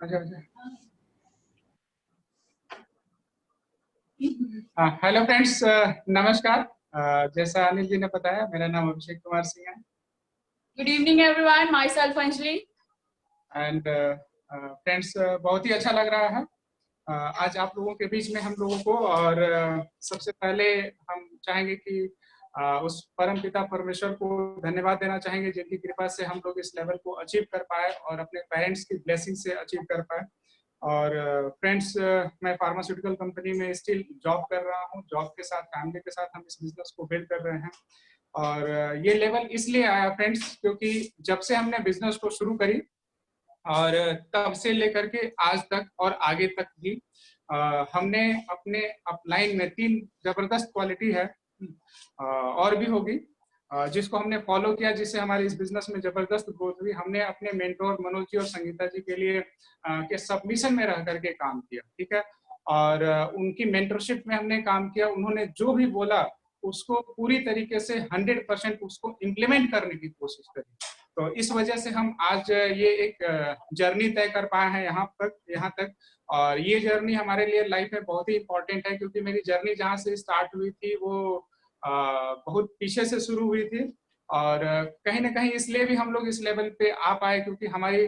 अच्छा अच्छा। Hello friends, नमस्कार। जैसा अनिल जी ने बताया, मेरा नाम अभिषेक कुमार सिंह है। Good evening, everyone. Myself Anjali. And friends, बहुत ही अच्छा लग रहा है आज आप लोगों के बीच में हम लोगों को। और सबसे पहले हम चाहेंगे कि उस परम पिता परमेश्वर को धन्यवाद देना चाहेंगे, जिनकी कृपा से हम लोग इस लेवल को अचीव कर पाए और अपने पेरेंट्स की ब्लेसिंग से अचीव कर पाए। और फ्रेंड्स, मैं फार्मास्यूटिकल कंपनी में स्टिल जॉब कर रहा हूँ। जॉब के साथ फैमिली के साथ हम इस बिजनेस को बिल्ड कर रहे हैं। और ये लेवल इसलिए आया फ्रेंड्स, क्योंकि जब से हमने बिजनेस को शुरू करी और तब से लेकर के आज तक और आगे तक भी हमने अपने अपलाइन में 3 जबरदस्त क्वालिटी है, और भी होगी, जिसको हमने फॉलो किया, जिससे हमारी इस बिजनेस में जबरदस्त ग्रोथ हुई। हमने अपने मेंटोर मनोज जी और संगीता जी के लिए के सबमिशन में रह करके काम किया, ठीक है। और उनकी मेंटरशिप में हमने काम किया। उन्होंने जो भी बोला उसको पूरी तरीके से 100% उसको इम्प्लीमेंट करने की कोशिश करी। तो इस वजह से हम आज ये एक जर्नी तय कर पाए हैं यहाँ तक। और ये जर्नी हमारे लिए लाइफ में बहुत ही इंपॉर्टेंट है, क्योंकि मेरी जर्नी जहाँ से स्टार्ट हुई थी वो बहुत पीछे से शुरू हुई थी। और कहीं ना कहीं इसलिए भी हम लोग इस लेवल पे आ पाए, क्योंकि हमारी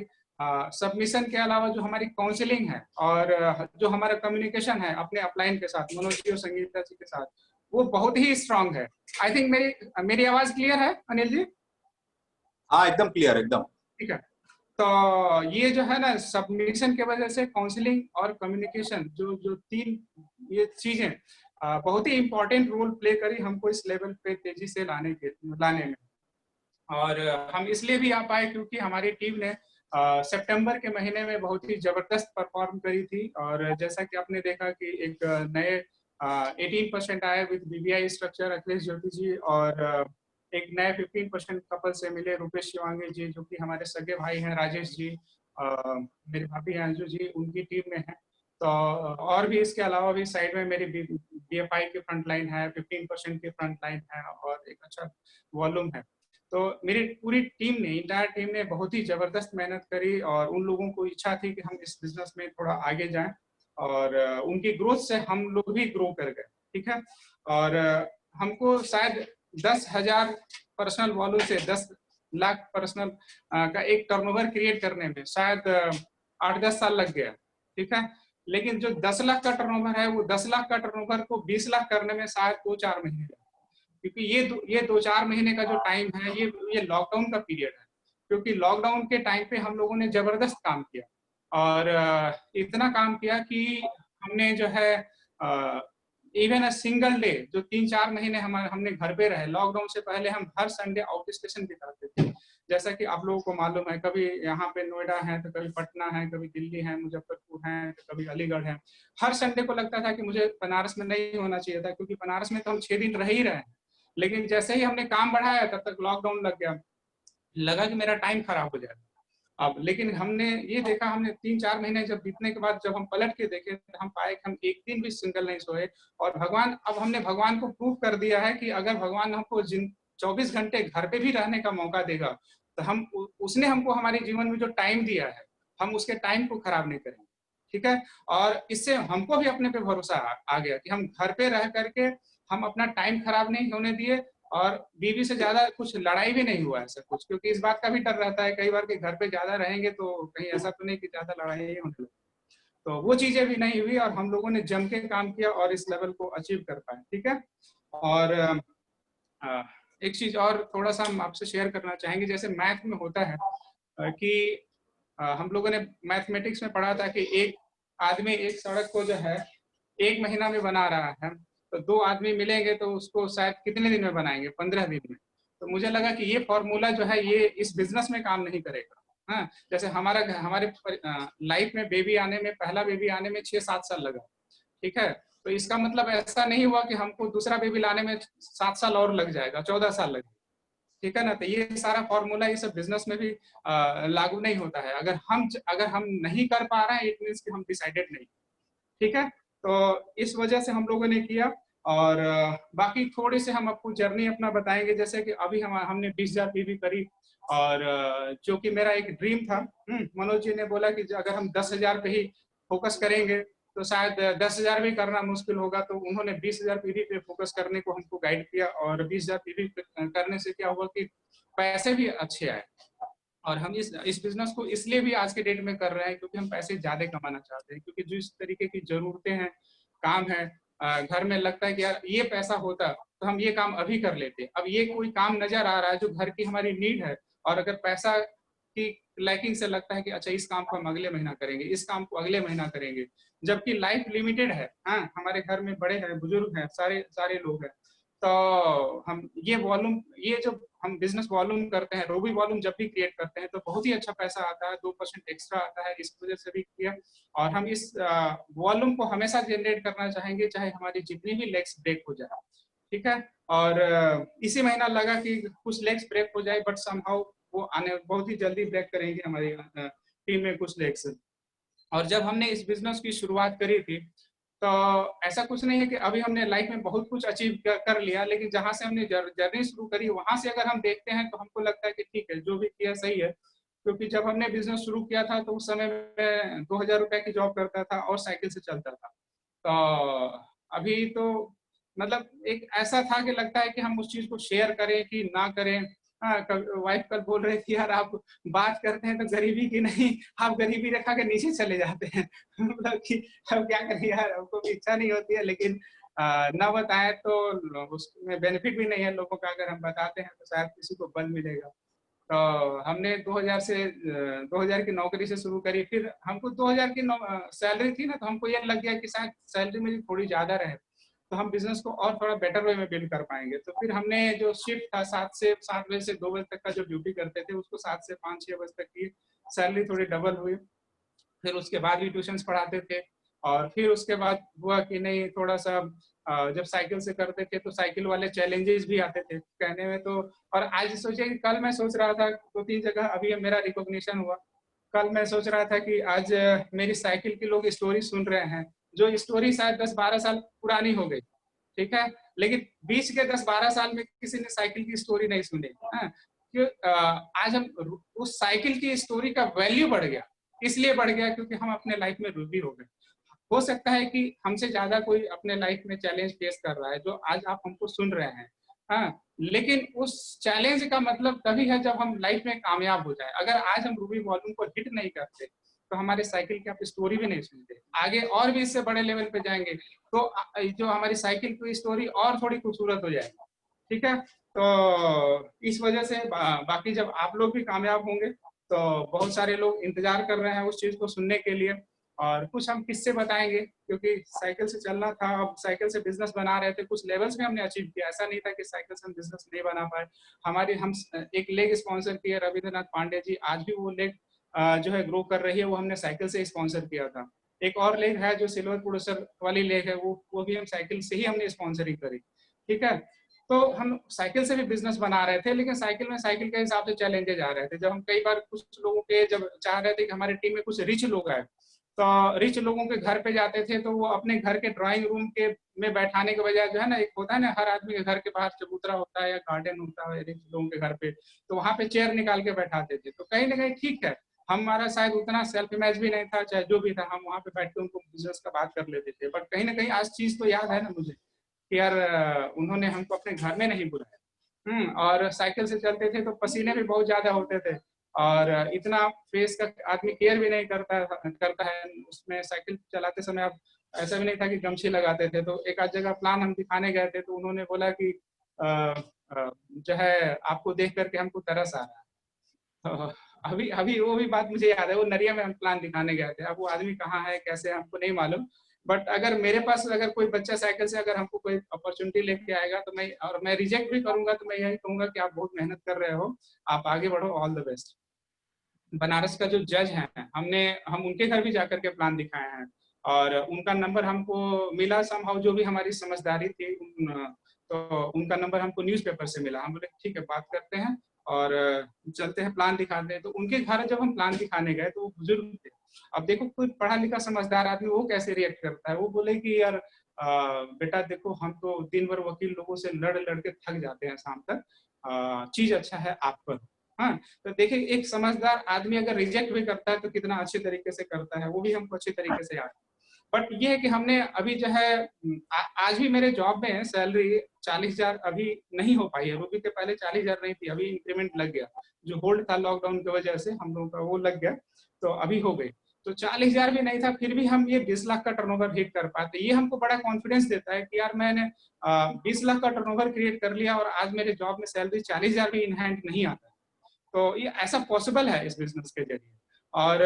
सबमिशन के अलावा जो हमारी काउंसलिंग है और जो हमारा कम्युनिकेशन है अपने अपलाइन के साथ, मनोज जी और संगीता जी के साथ, वो बहुत ही स्ट्रांग है। आई थिंक मेरी आवाज क्लियर है अनिल जी? हाँ, एकदम क्लियर, एकदम ठीक है। तो ये जो है ना, सबमिशन के वजह से काउंसलिंग और कम्युनिकेशन, जो जो 3 ये चीजें बहुत ही इंपॉर्टेंट रोल प्ले करी हमको इस लेवल पे तेजी से लाने में। और हम इसलिए भी आ पाए क्योंकि हमारी टीम ने सितंबर के महीने में बहुत ही जबरदस्त परफॉर्म करी थी। और जैसा कि आपने देखा कि एक नए 18% आए विद बीबीआई स्ट्रक्चर अखिलेश ज्योति जी, और एक नए 15% कपल से मिले रूपेश शिवांगी जी, जो कि हमारे सगे भाई हैं, राजेश जी, मेरी भाभी हैं अंजू जी, उनकी टीम में है। तो और भी इसके अलावा भी साइड में मेरी बीएफआई की फ्रंट लाइन है, 15% की फ्रंट लाइन है, और एक अच्छा वॉल्यूम है। तो मेरी पूरी टीम ने, इंटायर टीम ने बहुत ही जबरदस्त मेहनत करी, और उन लोगों को इच्छा थी कि हम इस बिजनेस में थोड़ा आगे जाएं, और उनकी ग्रोथ से हम लोग भी ग्रो कर गए, ठीक है। और हमको शायद 10,000 पर्सनल वॉल्यूम से 10 लाख पर्सनल का एक टर्नओवर क्रिएट करने में शायद 8-10 साल लग गया, ठीक है। लेकिन जो 10 लाख का टर्नओवर है, वो 10 लाख का टर्नओवर को 20 लाख करने में शायद 2-4 महीने लगे, क्योंकि ये 2-4 महीने का जो टाइम है, ये लॉकडाउन का पीरियड है। क्योंकि लॉकडाउन के टाइम पे हम लोगों ने जबरदस्त काम किया, और इतना काम किया कि हमने जो है इवन अ सिंगल डे, जो 3-4 महीने हमने घर पे रहे, लॉकडाउन से पहले हम हर संडे आउट स्टेशन बिताते थे। जैसा कि आप लोगों को मालूम है, कभी यहाँ पे नोएडा है, तो कभी पटना है, कभी दिल्ली है, मुजफ्फरपुर है, तो कभी अलीगढ़ है। हर संडे को लगता था कि मुझे बनारस में नहीं होना चाहिए था, क्योंकि बनारस में तो हम 6 दिन रह ही रहे हैं। लेकिन जैसे ही हमने काम बढ़ाया, तब तक लॉकडाउन लग गया। लगा कि मेरा टाइम खराब हो जाएगा अब। लेकिन हमने ये देखा, हमने 3-4 महीने जब बीतने के बाद जब हम पलट के देखे, तो हम पाए कि हम एक दिन भी सिंगल नहीं सोए। और हमने भगवान को प्रूव कर दिया है कि अगर भगवान हमको 24 घंटे घर पे भी रहने का मौका देगा, तो उसने हमको हमारे जीवन में जो टाइम दिया है, हम उसके टाइम को खराब नहीं करेंगे, ठीक है। और इससे हमको भी अपने पे भरोसा आ गया कि हम घर पे रह करके हम अपना टाइम खराब नहीं होने दिए, और बीवी से ज्यादा कुछ लड़ाई भी नहीं हुआ ऐसा कुछ, क्योंकि इस बात का भी डर रहता है कई बार कि घर पे ज्यादा रहेंगे तो कहीं ऐसा तो नहीं कि ज्यादा लड़ाई होने लगे। तो वो चीजें भी नहीं हुई, और हम लोगों ने जम के काम किया और इस लेवल को अचीव कर पाए, ठीक है। और एक चीज और थोड़ा सा हम आपसे शेयर करना चाहेंगे। जैसे मैथ में होता है कि हम लोगों ने मैथमेटिक्स में पढ़ा था कि एक आदमी एक सड़क को जो है 1 महीना में बना रहा है, तो 2 आदमी मिलेंगे तो उसको शायद कितने दिन में बनाएंगे? 15 दिन में। तो मुझे लगा कि ये फॉर्मूला जो है, ये इस बिजनेस में काम नहीं करेगा। हाँ, जैसे हमारे लाइफ में बेबी आने में, पहला बेबी आने में 6-7 साल लगा, ठीक है। तो इसका मतलब ऐसा नहीं हुआ कि हमको दूसरा बेबी लाने में 7 साल और लग जाएगा, 14 साल लगेगा, ठीक है ना। तो ये सारा फॉर्मूला ये सब बिजनेस में भी लागू नहीं होता है। अगर हम नहीं कर पा रहे हैं, इट मींस कि हम डिसाइडेड नहीं, ठीक है। तो इस वजह से हम लोगों ने किया। और बाकी थोड़ी से हम आपको जर्नी अपना बताएंगे। जैसे कि अभी हमने 20,000 पीवी करी, और जो कि मेरा एक ड्रीम था। मनोज जी ने बोला कि अगर हम 10,000 पे ही फोकस करेंगे तो शायद 10,000 भी करना मुश्किल होगा, तो उन्होंने 20,000 पीवी पे फोकस करने को हमको गाइड किया। और 20,000 पीवी करने से क्या हुआ कि पैसे भी अच्छे आए। और हम इस बिजनेस को इसलिए भी आज के डेट में कर रहे हैं क्योंकि हम पैसे ज्यादा कमाना चाहते हैं, क्योंकि जो इस तरीके की जरूरतें हैं, काम है, घर में लगता है कि यार ये पैसा होता तो हम ये काम अभी कर लेते। अब ये कोई काम नजर आ रहा है जो घर की हमारी नीड है, और अगर पैसा की लैकिंग से लगता है कि अच्छा इस काम को हम अगले महीना करेंगे, इस काम को अगले महीना करेंगे, जबकि लाइफ लिमिटेड है। हाँ, हमारे घर में बड़े हैं, बुजुर्ग हैं, सारे सारे लोग हैं। तो हम ये वॉल्यूम, ये जो हम बिजनेस वॉल्यूम करते हैं, रोबी वॉल्यूम जब भी क्रिएट करते हैं तो बहुत ही अच्छा पैसा आता है, 2% एक्स्ट्रा आता है, इस वजह से भी किया। और हम इस वॉल्यूम को हमेशा जनरेट करना चाहेंगे चाहे हमारी जितनी भी लेग्स ब्रेक हो जाए, ठीक है। और इसी महीना लगा कि कुछ लेग्स ब्रेक हो जाए, बट समहाउ वो आने बहुत ही जल्दी ब्रेक करेंगे हमारी टीम में कुछ लेग्स। और जब हमने इस बिजनेस की शुरुआत करी थी तो ऐसा कुछ नहीं है कि अभी हमने लाइफ में बहुत कुछ अचीव कर लिया, लेकिन जहां से हमने जर्नी शुरू करी वहां से अगर हम देखते हैं तो हमको लगता है कि ठीक है, जो भी किया सही है। क्योंकि जब हमने बिजनेस शुरू किया था तो उस समय में 2,000 रुपए की जॉब करता था और साइकिल से चलता था। तो अभी तो मतलब एक ऐसा था कि लगता है कि हम उस चीज को शेयर करें कि ना करें। हाँ, वाइफ कल बोल रही थी यार आप बात करते हैं तो गरीबी की नहीं, आप गरीबी रेखा के नीचे चले जाते हैं। मतलब कि अब क्या करें यार, हमको भी इच्छा नहीं होती है, लेकिन ना बताएं तो उसमें बेनिफिट भी नहीं है लोगों का। अगर हम बताते हैं तो शायद किसी को बल मिलेगा। तो हमने 2000 की नौकरी से शुरू करी। फिर हमको 2000 की सैलरी थी ना, तो हमको ये लग गया कि शायद सैलरी मेरी थोड़ी ज्यादा रहे तो हम बिजनेस को और थोड़ा बेटर वे में बिल्ड कर पाएंगे। तो फिर हमने जो शिफ्ट था 7 बजे से 2 बजे तक का जो ड्यूटी करते थे उसको 7 से 5-6 बजे तक की, सैलरी थोड़ी डबल हुई। फिर उसके बाद भी ट्यूशंस पढ़ाते थे। और फिर उसके बाद हुआ कि नहीं, थोड़ा सा जब साइकिल से करते थे तो साइकिल वाले चैलेंजेस भी आते थे कहने में। तो और आज सोचिए कि कल मैं सोच रहा था 2-3 जगह अभी मेरा रिकॉग्निशन हुआ। कल मैं सोच रहा था कि आज मेरी साइकिल की लोग स्टोरी सुन रहे हैं, जो स्टोरी शायद 10-12 साल पुरानी हो गई, ठीक है, लेकिन बीच के 10-12 साल में किसी ने साइकिल की स्टोरी नहीं सुनी। आज हम उस साइकिल की स्टोरी का वैल्यू बढ़ गया, इसलिए बढ़ गया क्योंकि हम अपने लाइफ में रूबी हो गए। हो सकता है कि हमसे ज्यादा कोई अपने लाइफ में चैलेंज फेस कर रहा है जो आज आप हमको सुन रहे हैं। हाँ, लेकिन उस चैलेंज का मतलब तभी है जब हम लाइफ में कामयाब हो जाए। अगर आज हम रूबी वॉल्यूम को हिट नहीं करते तो हमारे साइकिल की आप स्टोरी भी नहीं सुनते, आगे और भी इससे बड़े लेवल पे जाएंगे तो जो हमारी साइकिल की स्टोरी और थोड़ी खूबसूरत हो जाएगी, ठीक है। तो इस वजह से बाकी जब आप लोग भी कामयाब होंगे तो बहुत सारे लोग इंतजार कर रहे हैं उस चीज को सुनने के लिए। और कुछ हम किससे बताएंगे, क्योंकि साइकिल से चलना था, अब साइकिल से बिजनेस बना रहे थे, कुछ लेवल्स में हमने अचीव किया। ऐसा नहीं था कि साइकिल से हम बिजनेस नहीं बना पाए। हम एक लेग स्पॉन्सर किए, रविंद्रनाथ पांडे जी, आज भी वो लेग जो है ग्रो कर रही है, वो हमने साइकिल से स्पॉन्सर किया था। एक और लेग है जो सिल्वर प्रोड्यूसर वाली लेग है, वो भी हम साइकिल से ही हमने स्पॉन्सरिंग करी, ठीक है। तो हम साइकिल से भी बिजनेस बना रहे थे, लेकिन साइकिल में साइकिल के हिसाब से चैलेंजेस आ रहे थे। जब हम कई बार कुछ लोगों के जब चाह रहे थे कि हमारी टीम में कुछ रिच लोग आए, तो रिच लोगों के घर पे जाते थे तो वो अपने घर के ड्राइंग रूम के में बैठाने के बजाय जो है ना, एक होता है ना हर आदमी के घर के बाहर चबूतरा होता है या गार्डन होता है रिच लोगों के घर पे, तो वहां पे चेयर निकाल के बैठाते थे। तो कहीं ना कहीं ठीक है, हमारा शायद उतना सेल्फ इमेज भी नहीं था, चाहे जो भी था, हम वहां पे बैठ के उनको बिजनेस का बात कर लेते थे। बट कहीं ना कहीं आज चीज तो याद है ना मुझे कि यार उन्होंने हमको अपने घर में नहीं बुलाया। और साइकिल से चलते थे तो पसीने भी बहुत ज्यादा होते थे, और इतना फेस का आदमी केयर भी नहीं करता है उसमें। साइकिल चलाते समय अब ऐसा भी नहीं था कि गमछी लगाते थे। तो एक आध जगह प्लान हम दिखाने गए थे तो उन्होंने बोला कि जो है आपको देख करके हमको तरस आ रहा है। तो अभी अभी वो भी बात मुझे याद है, वो नरिया में हम प्लान दिखाने गए थे। अब वो आदमी कहाँ है कैसे हमको नहीं मालूम, बट अगर मेरे पास अगर कोई बच्चा साइकिल से अगर हमको कोई अपॉर्चुनिटी लेके आएगा तो मैं रिजेक्ट भी करूंगा तो मैं यही कहूंगा कि आप बहुत मेहनत कर रहे हो, आप आगे बढ़ो, ऑल द बेस्ट। बनारस का जो जज है, हम उनके घर भी जाकर के प्लान दिखाए हैं, और उनका नंबर हमको मिला समहाउ, जो भी हमारी समझदारी थी तो उनका नंबर हमको न्यूज़पेपर से मिला। हम बोले ठीक है, बात करते हैं और चलते हैं प्लान दिखाते हैं। तो उनके घर जब हम प्लान दिखाने गए तो वो बुजुर्ग थे। अब देखो कोई पढ़ा लिखा समझदार आदमी वो कैसे रिएक्ट करता है। वो बोले कि यार बेटा देखो, हम तो दिन भर वकील लोगों से लड़ लड़ के थक जाते हैं शाम तक, चीज अच्छा है आप करो। हाँ, तो देखिए एक समझदार आदमी अगर रिजेक्ट भी करता है तो कितना अच्छे तरीके से करता है, वो भी हमको अच्छे तरीके से याद है। बट ये है कि हमने अभी जो है आज भी मेरे जॉब में सैलरी 40,000 अभी नहीं हो पाई है। रूबी के पहले 40,000 नहीं थी, अभी इंक्रीमेंट लग गया। जो होल्ड था लॉकडाउन की वजह से हम लोगों का वो लग गया, तो अभी हो गई। तो 40,000 भी नहीं था, फिर भी हम ये 20 लाख का टर्नओवर हिट कर पाते। ये हमको बड़ा कॉन्फिडेंस देता है कि यार मैंने 20 लाख का टर्नओवर क्रिएट कर लिया और आज मेरे जॉब में सैलरी 40,000 भी इन हैंड नहीं आता। तो ये ऐसा पॉसिबल है इस बिजनेस के जरिए। और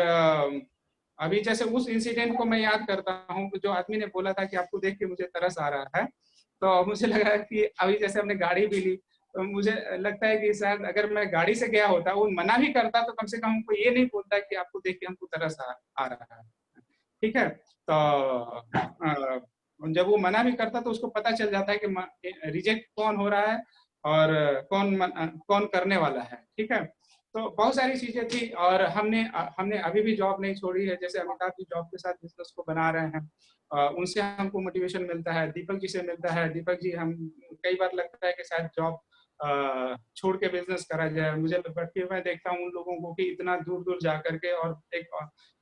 अभी जैसे उस इंसिडेंट को मैं याद करता हूँ, जो आदमी ने बोला था कि आपको देख के मुझे तरस आ रहा है, तो मुझे लगा कि अभी जैसे हमने गाड़ी भी ली, तो मुझे लगता है कि शायद अगर मैं गाड़ी से गया होता, वो मना भी करता तो कम से कम हमको ये नहीं बोलता कि आपको देख के हमको तरस आ रहा है। ठीक है, तो जब वो मना भी करता तो उसको पता चल जाता है कि रिजेक्ट कौन हो रहा है और कौन करने वाला है। ठीक है, तो बहुत सारी चीजें थी और हमने अभी भी जॉब नहीं छोड़ी है। जैसे अमिताभ जी जॉब के साथ बिजनेस को बना रहे हैं, उनसे हमको मोटिवेशन मिलता है, दीपक जी से मिलता है। दीपक जी, हम कई बार लगता है कि शायद जॉब छोड़ के बिजनेस करा जाए। मुझे फिर मैं देखता हूँ उन लोगों को कि इतना दूर दूर जा करके और एक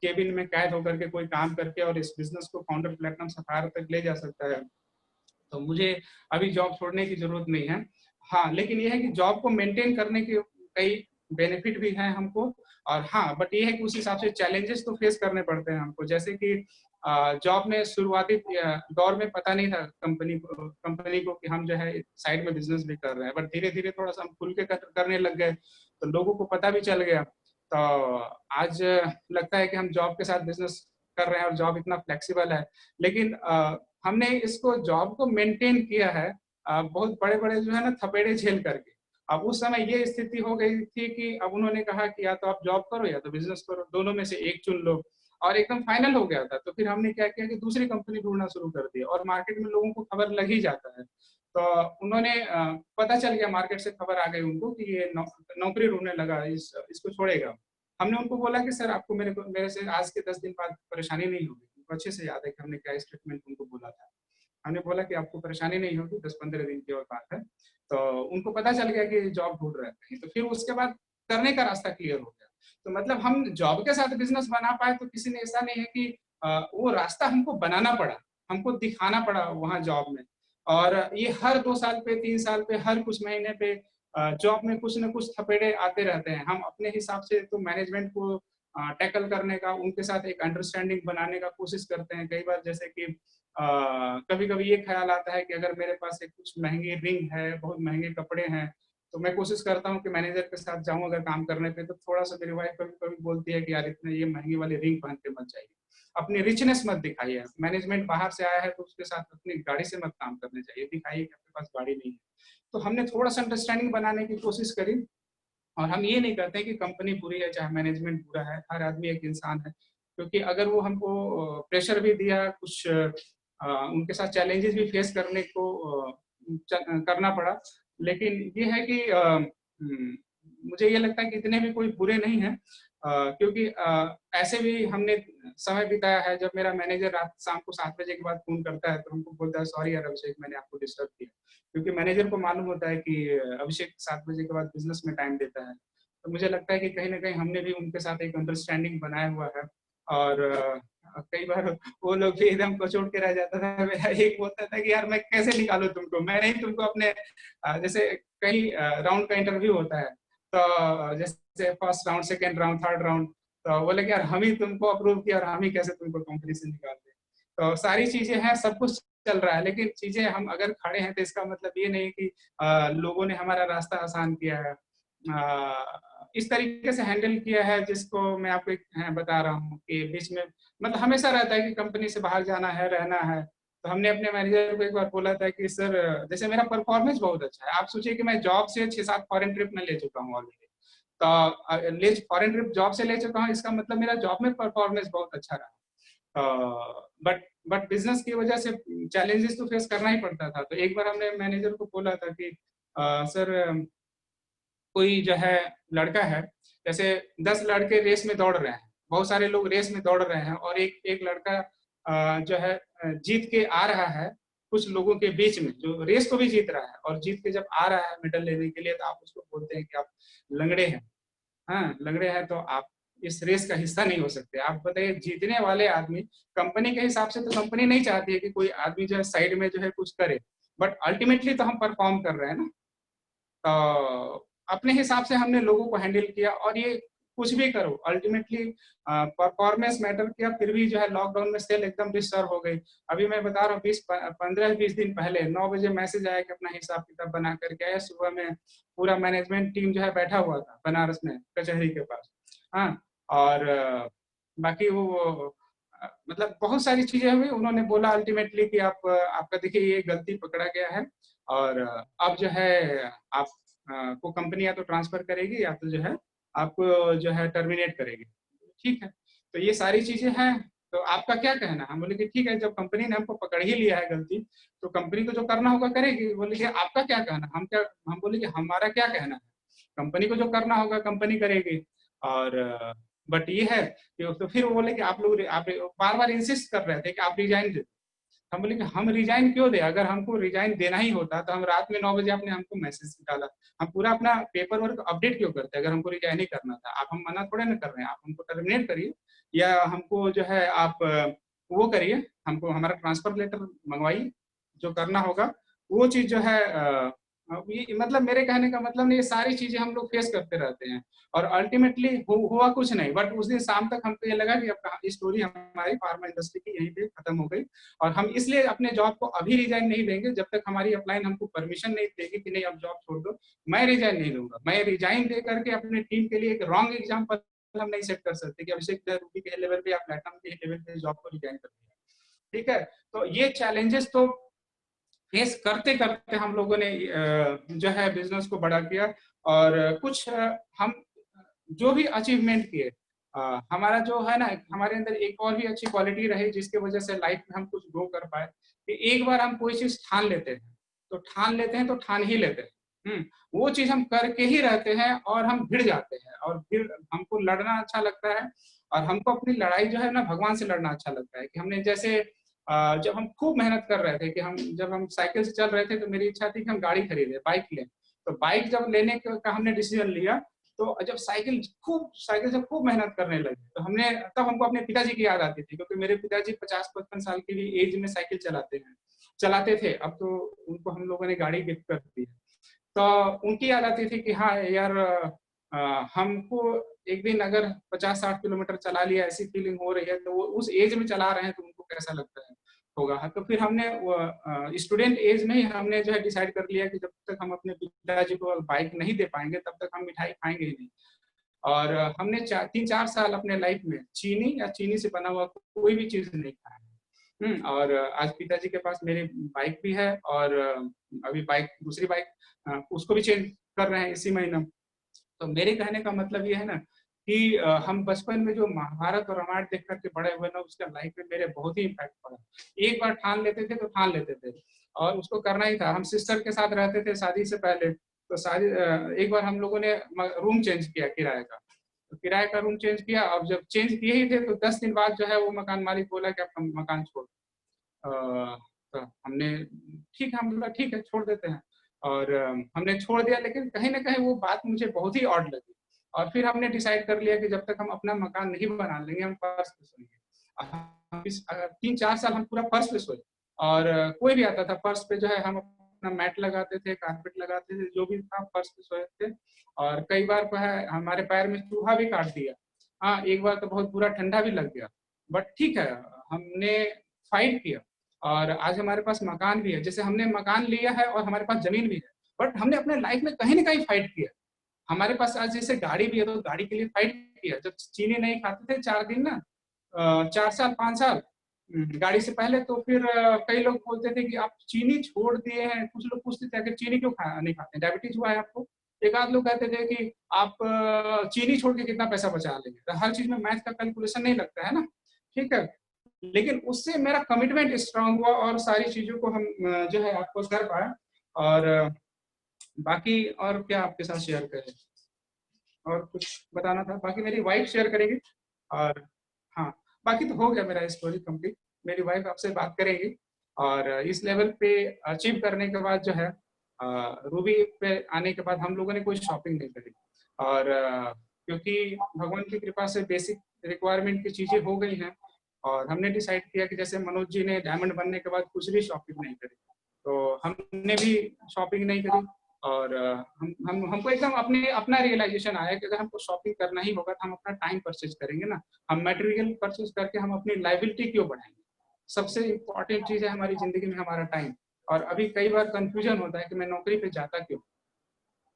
केबिन में कैद होकर के कोई काम करके और इस बिजनेस को फाउंडर प्लेटिनम सफायर तक ले जा सकता है। तो मुझे अभी जॉब छोड़ने की जरूरत नहीं है। हाँ, लेकिन ये है कि जॉब को मेंटेन करने के कई बेनिफिट भी हैं हमको। और हाँ, बट ये है कि उस हिसाब से चैलेंजेस तो फेस करने पड़ते हैं हमको। जैसे कि जॉब में शुरुआती दौर में पता नहीं था कंपनी को कि हम जो है साइड में बिजनेस भी कर रहे हैं, बट धीरे धीरे थोड़ा सा हम खुल के करने लग गए, तो लोगों को पता भी चल गया। तो आज लगता है कि हम जॉब के साथ बिजनेस कर रहे हैं और जॉब इतना फ्लेक्सिबल है। लेकिन हमने इसको जॉब को मेंटेन किया है बहुत बड़े बड़े जो है ना थपेड़े झेल करके। अब उस समय ये स्थिति हो गई थी कि अब उन्होंने कहा कि या तो आप जॉब करो या तो बिजनेस करो, दोनों में से एक चुन लो। और एकदम फाइनल हो गया था, तो फिर हमने क्या किया कि दूसरी कंपनी ढूंढना शुरू कर दिया। और मार्केट में लोगों को खबर लग ही जाता है, तो उन्होंने पता चल गया, मार्केट से खबर आ गई उनको कि ये नौकरी ढूंढने लगा, इसको छोड़ेगा। हमने उनको बोला कि सर आपको मेरे से आज के 10 दिन बाद परेशानी नहीं होगी। उनको अच्छे से याद है कि हमने क्या स्टेटमेंट उनको बोला था। हमने बोला कि आपको परेशानी नहीं होगी, 10-15 दिन की और बात है। तो उनको पता चल गया कि जॉब ढूंढ रहे हैं, तो फिर उसके बाद करने का रास्ता क्लियर हो गया। तो मतलब हम जॉब के साथ बिजनेस बना पाए, तो किसी ने ऐसा नहीं है कि वो रास्ता हमको बनाना पड़ा, हमको दिखाना पड़ा वहां जॉब में। और ये हर 2 साल पे, 3 साल पे, हर कुछ महीने पे जॉब में कुछ न कुछ थपेड़े आते रहते हैं। हम अपने हिसाब से तो मैनेजमेंट को टैकल करने का, उनके साथ एक अंडरस्टैंडिंग बनाने का कोशिश करते हैं। कई बार जैसे कि कभी कभी ये ख्याल आता है कि अगर मेरे पास एक कुछ महंगी रिंग है, बहुत महंगे कपड़े हैं, तो मैं कोशिश करता हूँ कि मैनेजर के साथ जाऊं अगर काम करने पे, तो थोड़ा सा मेरी वाइफ कभी कभी बोलती है कि यार इतने ये महंगी वाली रिंग पहन के मत जाइए, अपनी रिचनेस मत दिखाइए। मैनेजमेंट बाहर से आया है तो उसके साथ अपनी गाड़ी से मत काम करने चाहिए, दिखाइए कि आपके पास गाड़ी नहीं है। तो हमने थोड़ा सा अंडरस्टैंडिंग बनाने की कोशिश करी। और हम ये नहीं कहते कि कंपनी बुरी है चाहे मैनेजमेंट बुरा है, हर आदमी एक इंसान है। क्योंकि अगर वो हमको प्रेशर भी दिया, कुछ उनके साथ चैलेंजेस भी फेस करने को करना पड़ा, लेकिन ये है कि मुझे ये लगता है कि इतने भी कोई बुरे नहीं हैं। क्योंकि ऐसे भी हमने समय बिताया है जब मेरा मैनेजर रात शाम को 7 बजे के बाद फोन करता है तो हमको बोलता है सॉरी यार अभिषेक, मैंने आपको डिस्टर्ब किया। क्योंकि मैनेजर को मालूम होता है कि अभिषेक 7 बजे के बाद बिजनेस में टाइम देता है। तो मुझे लगता है कि कहीं ना कहीं हमने भी उनके साथ एक अंडरस्टैंडिंग बनाया हुआ है। और कई बार वो लोग भी एकदम कचोट के रह जाता था। मेरा एक बोलता था कि यार मैं कैसे निकालूं तुमको, मैं नहीं तुमको अपने जैसे कई राउंड का इंटरव्यू होता है, तो जैसे first round, second round, third round, तो बोले कि यार हम ही तुमको अप्रूव किया और हम ही कैसे तुमको कंपनी से निकाल दें। तो सारी चीजें हैं, सब कुछ चल रहा है, लेकिन चीजें हम अगर खड़े हैं तो इसका मतलब ये नहीं कि लोगों ने हमारा रास्ता आसान किया है। इस तरीके से हैंडल किया है, जिसको मैं आपको बता रहा हूँ कि बीच में मतलब हमेशा रहता है कि कंपनी से बाहर जाना है, रहना है। तो हमने अपने मैनेजर को एक बार बोला था कि सर जैसे मेरा परफॉर्मेंस बहुत अच्छा है, आप सोचिए कि मैं जॉब से 6-7 फॉरेन ट्रिप में ले चुका हूँ ऑलरेडी। तो फॉरेन ट्रिप जॉब से ले चुका हूँ, इसका मतलब मेरा जॉब में परफॉर्मेंस बहुत अच्छा रहा। बट बिजनेस की वजह से चैलेंजेस तो फेस करना ही पड़ता था। तो एक बार हमने मैनेजर को बोला था कि सर कोई जो है लड़का है, जैसे 10 लड़के रेस में दौड़ रहे हैं, बहुत सारे लोग रेस में दौड़ रहे हैं, और एक एक लड़का जो है जीत के आ रहा है कुछ लोगों के बीच में, जो रेस को भी जीत रहा है, और जीत के जब आ रहा है मेडल लेने के लिए, तो आप उसको बोलते हैं कि आप लंगड़े हैं। हाँ लंगड़े हैं तो आप इस रेस का हिस्सा नहीं हो सकते। आप बताइए जीतने वाले आदमी, कंपनी के हिसाब से तो कंपनी नहीं चाहती है कि कोई आदमी जो है साइड में जो है कुछ करे, बट अल्टीमेटली तो हम परफॉर्म कर रहे हैं ना। तो अपने हिसाब से हमने लोगों को हैंडल किया, और ये कुछ भी करो अल्टीमेटली परफॉर्मेंस मैटर किया। फिर भी जो है लॉकडाउन में सेल एकदम डिस्टर्ब हो गई। अभी मैं बता रहा हूँ 15-20 दिन पहले 9 बजे मैसेज आया कि अपना हिसाब किताब बना करके आया। सुबह में पूरा मैनेजमेंट टीम जो है बैठा हुआ था बनारस में कचहरी के पास। हाँ, और बाकी वो मतलब बहुत सारी चीजें हुई। उन्होंने बोला अल्टीमेटली कि आप आपका देखिए ये गलती पकड़ा गया है, और अब जो है आप को कंपनी या तो ट्रांसफर करेगी या तो जो है आपको जो है टर्मिनेट करेगी। ठीक है, तो ये सारी चीजें हैं, तो आपका क्या कहना है? हम बोले कि ठीक है, जब कंपनी ने हमको पकड़ ही लिया है गलती, तो कंपनी को जो करना होगा करेगी। बोले कि आपका क्या कहना? हम बोले कि हमारा क्या कहना है, कंपनी को जो करना होगा कंपनी करेगी। और बट ये है कि तो फिर वो बोले कि आप लोग आप बार बार इंसिस्ट कर रहे थे कि आप रिजाइन दे। हम बोले कि हम रिजाइन क्यों दे? अगर हमको रिजाइन देना ही होता तो हम रात में 9 बजे आपने हमको मैसेज डाला, हम पूरा अपना पेपर वर्क अपडेट क्यों करते? अगर हमको रिजाइन ही करना था, आप हम मना थोड़े ना कर रहे हैं। आप हमको टर्मिनेट करिए, या हमको जो है आप वो करिए, हमको हमारा ट्रांसफर लेटर मंगवाइए, जो करना होगा वो चीज जो है ये मतलब मेरे कहने का मतलब नहीं, ये सारी चीजें हम लोग फेस करते रहते हैं, और अल्टीमेटली हुआ कुछ नहीं। बट उस दिन शाम तक हमको ये लगा कि अब स्टोरी हमारी फार्मा इंडस्ट्री की यहीं पे खत्म हो गई, और हम इसलिए अपने जॉब को अभी रिजाइन नहीं देंगे जब तक हमारी अपलाइन हमको परमिशन नहीं देगी कि नहीं अब जॉब छोड़ दो। मैं रिजाइन नहीं दूंगा। मैं रिजाइन दे करके अपने टीम के लिए एक रॉन्ग एग्जाम्पल हम नहीं सेट कर सकते कि अभिषेक रूबी के लेवल पे या प्लेटनम के लेवल पे जॉब को रिजाइन कर दिया। ठीक है, तो ये चैलेंजेस तो फेस करते करते हम लोगों ने जो है बिजनेस को बड़ा किया, और कुछ हम जो भी अचीवमेंट किए, हमारा जो है ना, हमारे अंदर एक और भी अच्छी क्वालिटी रही जिसके वजह से लाइफ में हम कुछ ग्रो कर पाए, कि एक बार हम कोई चीज ठान लेते हैं तो ठान लेते हैं तो ठान ही लेते हैं। वो चीज हम करके ही रहते हैं, और हम भिड़ जाते हैं, और फिर हमको लड़ना अच्छा लगता है, और हमको अपनी लड़ाई जो है ना भगवान से लड़ना अच्छा लगता है। कि हमने जैसे जब हम खूब मेहनत कर रहे थे, कि हम जब हम साइकिल से चल रहे थे तो मेरी इच्छा थी कि हम गाड़ी खरीदें, बाइक लें। तो बाइक जब लेने का हमने डिसीजन लिया, तो जब साइकिल से खूब मेहनत करने लगे, तो तब हमको अपने पिताजी की याद आती थी, क्योंकि मेरे पिताजी 50-55 साल की भी एज में साइकिल चलाते थे। अब तो उनको हम लोगों ने गाड़ी गिफ्ट कर दी है। तो उनकी याद आती थी कि हाँ यार, हमको एक दिन अगर 50-60 किलोमीटर चला लिया, ऐसी फीलिंग हो रही है, तो वो उस एज में चला रहे हैं तो उनको कैसा लगता है होगा। तो फिर हमने स्टूडेंट एज में ही हमने जो है डिसाइड कर लिया कि जब तक हम अपने पिताजी को बाइक नहीं दे पाएंगे तब तक हम मिठाई खाएंगे ही नहीं। और हमने 3-4 साल अपने लाइफ में चीनी या चीनी से बना हुआ कोई भी चीज नहीं खाया। और आज पिताजी के पास मेरी बाइक भी है, और अभी दूसरी बाइक उसको भी चेंज कर रहे हैं इसी महीने। तो मेरे कहने का मतलब ये है ना कि हम बचपन में जो महाभारत और रामायण देख करके बड़े हुए ना, उसका लाइफ में मेरे बहुत ही इम्पैक्ट पड़ा। एक बार ठान लेते थे तो ठान लेते थे, और उसको करना ही था। हम सिस्टर के साथ रहते थे शादी से पहले, तो एक बार हम लोगों ने रूम चेंज किया किराए का। तो किराए का रूम चेंज किया। अब जब चेंज किए ही थे तो 10 दिन बाद जो है वो मकान मालिक बोला कि आप मकान छोड़। तो हमने ठीक है, हम बोला ठीक है छोड़ देते हैं, और हमने छोड़ दिया। लेकिन कहीं ना कहीं वो बात मुझे बहुत ही ऑड लगी, और फिर हमने डिसाइड कर लिया कि जब तक हम अपना मकान नहीं बना लेंगे हम फर्श पे सोएंगे। 3-4 साल हम पूरा फर्श पे सोए, और कोई भी आता था फर्श पे जो है हम अपना मैट लगाते थे, कारपेट लगाते थे, जो भी था फर्श पे सोए थे। और कई बार जो है हमारे पैर में चूहा भी काट दिया। हाँ, एक बार तो बहुत बुरा ठंडा भी लग गया, बट ठीक है, हमने फाइट किया, और आज हमारे पास मकान भी है। जैसे हमने मकान लिया है और हमारे पास जमीन भी है, बट हमने अपने लाइफ में कहीं ना कहीं फाइट किया। हमारे पास आज जैसे गाड़ी भी है, तो गाड़ी के लिए फाइट किया। जब चीनी नहीं खाते थे 4 दिन ना, 4 साल 5 साल गाड़ी से पहले, तो फिर कई लोग बोलते थे कि आप चीनी छोड़ दिए हैं। कुछ लोग पूछते थे कि चीनी क्यों नहीं खाते, डायबिटीज हुआ है आपको? एक आध लोग कहते थे कि आप चीनी छोड़ के कितना पैसा बचा लेंगे। तो हर चीज में मैथ का कैलकुलेशन नहीं लगता है ना। ठीक है, लेकिन उससे मेरा कमिटमेंट स्ट्रांग हुआ, और सारी चीजों को हम जो है आपको कर पाए। और बाकी और क्या आपके साथ शेयर करें, और कुछ बताना था? बाकी मेरी वाइफ शेयर करेगी, और हाँ, बाकी तो हो गया मेरा स्टोरी कंप्लीट। मेरी वाइफ आपसे बात करेगी, और इस लेवल पे अचीव करने के बाद जो है रूबी पे आने के बाद हम लोगों ने कोई शॉपिंग नहीं करी, और क्योंकि भगवान की कृपा से बेसिक रिक्वायरमेंट की चीजें हो गई हैं और हमने डिसाइड किया कि जैसे मनोज जी ने डायमंड बनने के बाद कुछ भी शॉपिंग नहीं करी, तो हमने भी शॉपिंग नहीं करी। और हमको एकदम अपना रियलाइजेशन आया कि अगर हमको शॉपिंग करना ही होगा तो हम अपना टाइम परचेज करेंगे ना, हम मटेरियल परचेज करके हम अपनी लाइबिलिटी क्यों बढ़ाएंगे। सबसे इम्पोर्टेंट चीज है हमारी जिंदगी में हमारा टाइम। और अभी कई बार कंफ्यूजन होता है कि मैं नौकरी पे जाता क्यों।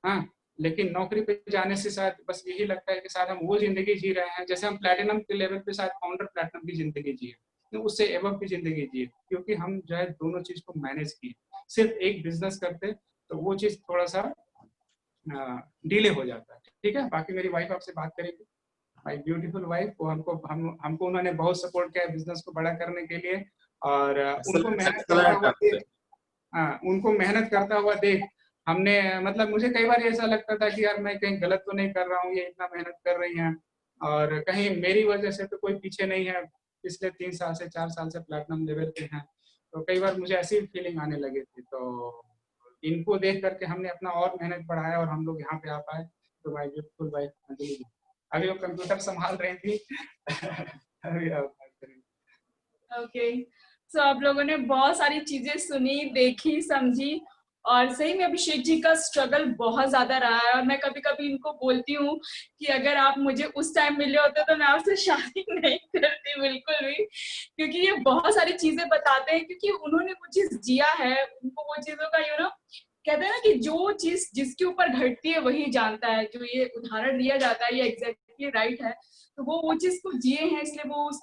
हाँ, लेकिन नौकरी पे जाने से शायद बस यही लगता है कि शायद हम वो जिंदगी जी रहे हैं जैसे हम प्लैटिनम के लेवल पे शायद फाउंडर प्लैटिनम की जिंदगी जिए, तो उससे एबव की जिंदगी जिए, क्योंकि हम जो है दोनों चीज को मैनेज किए। सिर्फ एक बिजनेस करते तो वो चीज थोड़ा सा डिले हो जाता है। ठीक है, बाकी मेरी वाइफ आपसे बात करेगी, माय ब्यूटीफुल वाइफ। वो हमको उन्होंने बहुत सपोर्ट किया बिजनेस को बड़ा करने के लिए। और उनको मेहनत करता हुआ देख हमने, मतलब मुझे कई बार ऐसा लगता था कि यार मैं कहीं गलत तो नहीं कर रहा हूँ, ये इतना मेहनत कर रही हैं और कहीं मेरी वजह से तो कोई पीछे नहीं है, पिछले 3 साल से 4 साल से प्लैटिनम लेवल पे हैं। तो कई बार मुझे ऐसी फीलिंग आने लगी थी, तो इनको देख करके हमने अपना और मेहनत बढ़ाया और हम लोग यहाँ पे आ पाए। तो माय ब्यूटीफुल वाइफ अंजलि जी, अभी वो कंप्यूटर संभाल रही थी अभी आप बात करेंगे। ओके, सो आप लोगों ने बहुत सारी चीजें सुनी, देखी, समझी और सही में अभिषेक जी का स्ट्रगल बहुत ज्यादा रहा है। और मैं कभी कभी इनको बोलती हूँ कि अगर आप मुझे उस टाइम मिले होते तो मैं आपसे शादी नहीं करती बिल्कुल भी, क्योंकि ये बहुत सारी चीजें बताते हैं, क्योंकि उन्होंने वो चीज जिया है, उनको वो चीजों का कहते हैं ना कि जो चीज जिसके ऊपर घटती है वही जानता है। जो ये उदाहरण दिया जाता है ये एग्जैक्टली राइट है। तो वो चीज को जिए हैं, इसलिए वो उस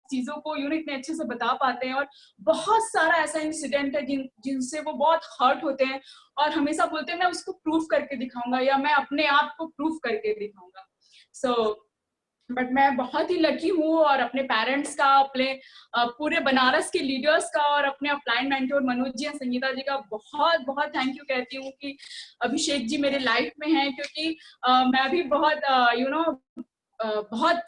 चीजों को इतने अच्छे से बता पाते हैं। और बहुत सारा ऐसा इंसिडेंट है जिनसे वो बहुत हर्ट होते हैं और हमेशा बोलते हैं मैं उसको प्रूफ करके दिखाऊंगा या मैं अपने आप को प्रूफ करके दिखाऊंगा। सो बट मैं बहुत ही लकी हूँ और अपने पेरेंट्स का, अपने पूरे बनारस के लीडर्स का और अपने अपलाइन मेंटोर मनोज जी और संगीता जी का बहुत बहुत थैंक यू कहती हूँ कि अभिषेक जी मेरे लाइफ में हैं। क्योंकि मैं भी बहुत बहुत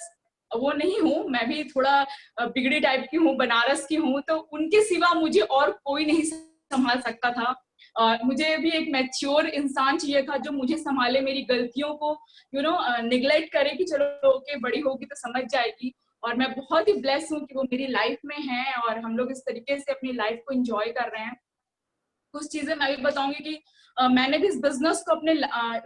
वो नहीं हूँ, मैं भी थोड़ा बिगड़ी टाइप की हूँ, बनारस की हूँ, तो उनके सिवा मुझे और कोई नहीं संभाल सकता था। मुझे भी एक मैच्योर इंसान चाहिए था जो मुझे संभाले, मेरी गलतियों को निगलेक्ट करे कि चलो ओके बड़ी होगी तो समझ जाएगी। और मैं बहुत ही ब्लेस हूँ कि वो मेरी लाइफ में है और हम लोग इस तरीके से अपनी लाइफ को एंजॉय कर रहे हैं। कुछ चीजें मैं भी बताऊंगी कि मैंने भी इस बिजनेस को अपने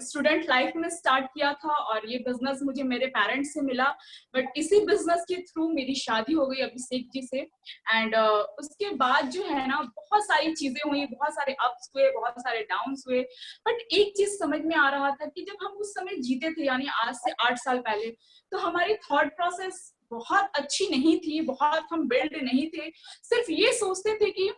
स्टूडेंट लाइफ में स्टार्ट किया था और ये बिजनेस मुझे मेरे पेरेंट्स से मिला। बट इसी बिजनेस के थ्रू मेरी शादी हो गई अभिषेक जी से। एंड उसके बाद जो है ना बहुत सारी चीजें हुई, बहुत सारे अप्स हुए, बहुत सारे डाउन्स हुए। बट एक चीज समझ में आ रहा था कि जब हम उस समय जीते थे, यानी आज से 8 साल पहले, तो हमारी थॉट प्रोसेस बहुत अच्छी नहीं थी, बहुत हम बिल्ड नहीं थे। सिर्फ ये सोचते थे कि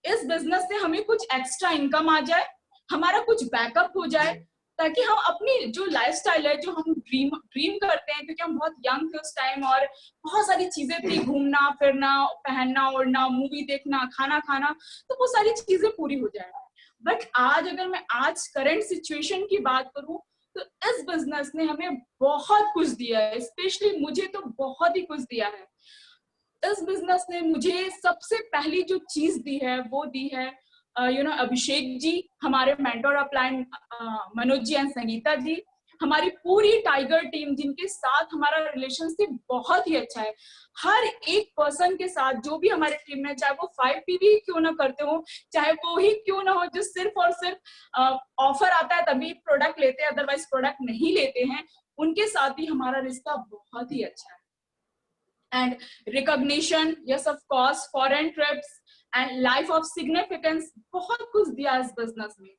इस बिजनेस से हमें कुछ एक्स्ट्रा इनकम आ जाए, हमारा कुछ बैकअप हो जाए, ताकि हम अपनी जो लाइफस्टाइल है, जो हम ड्रीम करते हैं, क्योंकि हम बहुत यंग थे उस टाइम और बहुत सारी चीजें थी, घूमना फिरना, पहनना ओढ़ना, मूवी देखना, खाना खाना, तो वो सारी चीजें पूरी हो जाए। बट आज अगर मैं आज करंट सिचुएशन की बात करूं तो इस बिजनेस ने हमें बहुत कुछ दिया है, स्पेशली मुझे तो बहुत ही कुछ दिया है। इस बिजनेस ने मुझे सबसे पहली जो चीज दी है वो दी है अभिषेक जी, हमारे mentor upline Manoj ji and Sangeeta ji, हमारी पूरी टाइगर टीम जिनके साथ हमारा रिलेशनशिप बहुत ही अच्छा है। हर एक पर्सन के साथ जो भी हमारे टीम में, चाहे वो 5PV क्यों ना करते हो, चाहे वो ही क्यों ना हो जो सिर्फ और सिर्फ ऑफर आता है तभी प्रोडक्ट लेते हैं, अदरवाइज प्रोडक्ट नहीं लेते हैं, उनके साथ भी हमारा रिश्ता बहुत ही अच्छा है। And recognition, yes of course, foreign trips and life of significance, बहुत कुछ दिया इस बिजनेस में।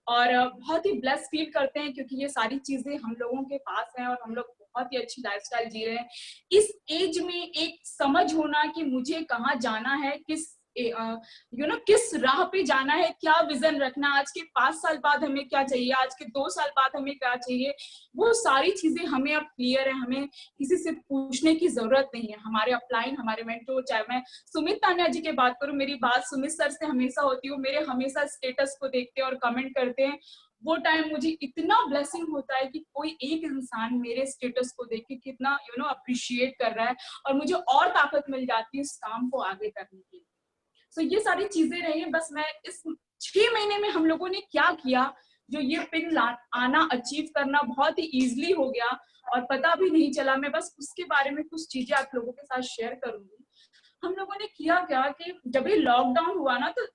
और बहुत ही ब्लेस फील करते हैं क्योंकि ये सारी चीजें हम लोगों के पास हैं और हम लोग बहुत ही अच्छी लाइफस्टाइल जी रहे हैं। इस एज में एक समझ होना कि मुझे कहाँ जाना है, किस राह पे जाना है, क्या विजन रखना, आज के 5 साल बाद हमें क्या चाहिए, आज के 2 साल बाद हमें क्या चाहिए, वो सारी चीजें हमें अब क्लियर है। हमें किसी से पूछने की जरूरत नहीं है। हमारे अपलाइन, हमारे मेंटोर, चाहे मैं सुमित तानिया जी की बात करूं, मेरी बात सुमित सर से हमेशा होती है, मेरे हमेशा स्टेटस को देखते हैं और कमेंट करते हैं। वो टाइम मुझे इतना ब्लेसिंग होता है कि कोई एक इंसान मेरे स्टेटस को देख के कितना अप्रिशिएट कर रहा है और मुझे और ताकत मिल जाती है इस काम को आगे करने के लिए। सो ये सारी चीजें रही हैं। बस मैं इस 6 महीने में हम लोगों ने क्या किया जो ये पिन आना अचीव करना बहुत ही इजीली हो गया और पता भी नहीं चला। मैं बस उसके बारे में कुछ चीजें आप लोगों के साथ शेयर करूंगी। हम लोगों ने किया क्या कि जब ये लॉकडाउन हुआ ना, तो